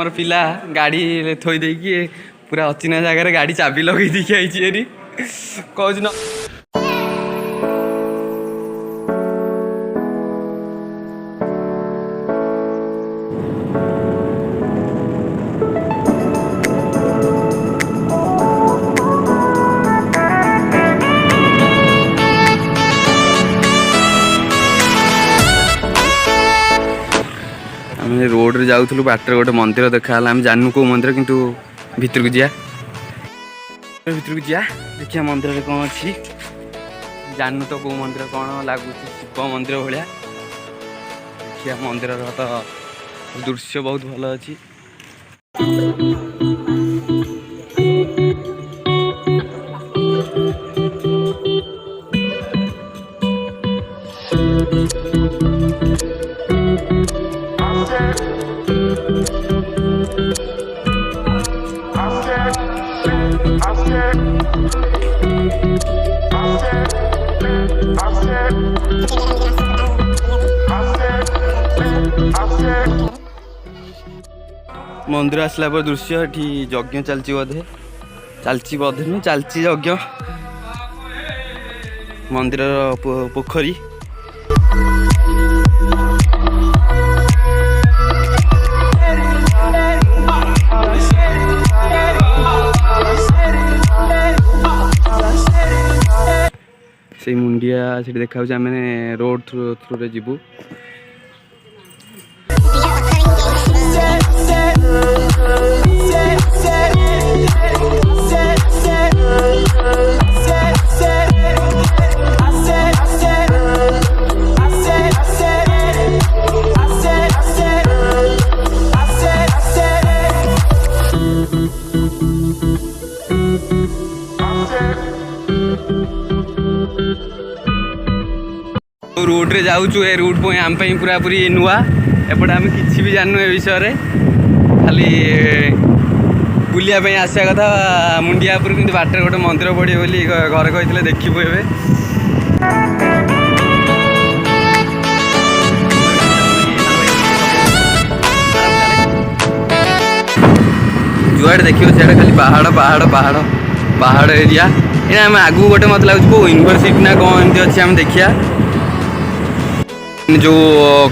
मोर पिला गाड़ी थोई देकी पूरा अचिना जगह गाड़ी चाबी लगे देखी आई कौन न रोड रे जाऊँ बाटर गोटे मंदिर देखा आम जानू कौ मंदिर किंतु भितर को जा देखिया मंदिर रे कौन अच्छी जानू तो कौ मंदिर कौन लगुच शिव मंदिर भाया देखिया मंदिर तो दृश्य बहुत भल अच्छी मंदिर आसला पर दृश्य ये यज्ञ चलती बोधे नुह चलती यज्ञ मंदिर पोखरी से मुंडिया से देखा आम रोड थ्रू रे जीवु रूट रे जाऊँ ए रूट आम पूरा पूरी नुआ एपटे आम कि भी जानू ए विषय खाली बुलिया आसा कथा मुंडियापुर कि बाटर गोटे मंदिर पड़े बोली घर कही देखिबू ए जुआड़े देखिए सीआड़े खाली पहाड़ पहाड़ पहाड़ पहाड़ एरिया ये आम आगू गोटे मत लगुच यूनिवर्सिटी ना कौन एमती अच्छे आम देखिया जो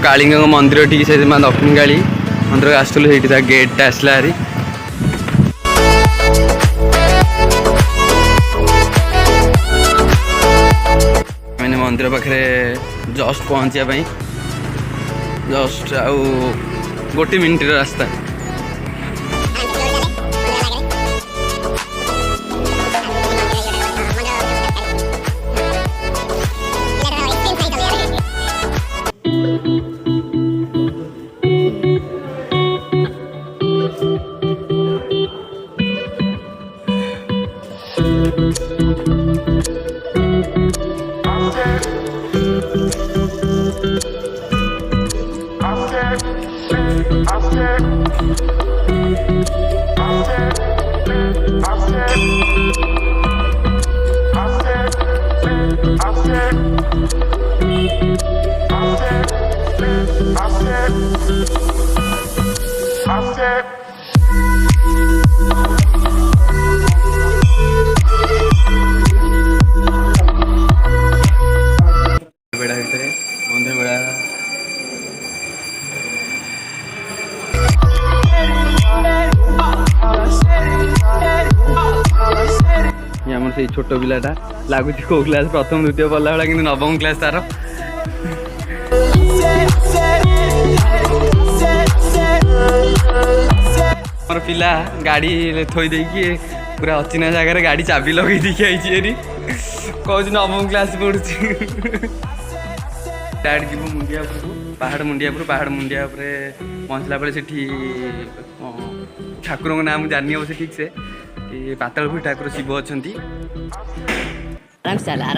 कालिंग मंदिर ठीक से दक्षिण काली मंदिर आसलु से गेट आसला हारी मैंने मंदिर पाखे जस्ट पहुँचापी जस्ट आउ गोटे मिनिट रास्ता से छोट पिलाटा लगुच कौ क्लास प्रथम द्वितीय पढ़ला भाई कि नवम क्लास तार मोर पिला गाड़ी थोई देकी पूरा अचिना जगह गाड़ी चाबी लगे देखी आई कौन नवम क्लास पढ़ु डायरेक्ट जीव मुंडियापुर पहाड़ मुंडिया पहुँचला बेले ठाकुर नाम जानी हम से ठीक से पातालपुर ठाकुर शिव अच्छा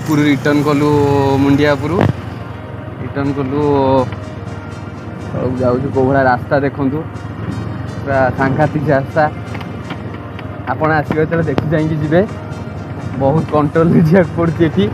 ଉପରୁ ରିଟର୍ନ କଲୁ ମୁଣ୍ଡିଆ ଉପରୁ ରିଟର୍ନ କଲୁ। ଯାଉଛୁ କେଉଁ ଭଳିଆ ରାସ୍ତା ଦେଖନ୍ତୁ, ପୁରା ସାଂଘାତିକ ରାସ୍ତା। ଆପଣ ଆସିବେ ଯେତେବେଳେ ଦେଖି ଯାଇକି ଯିବେ। ବହୁତ କଣ୍ଟ୍ରୋଲରେ ଯିବାକୁ ପଡ଼ୁଛି ଏଠି।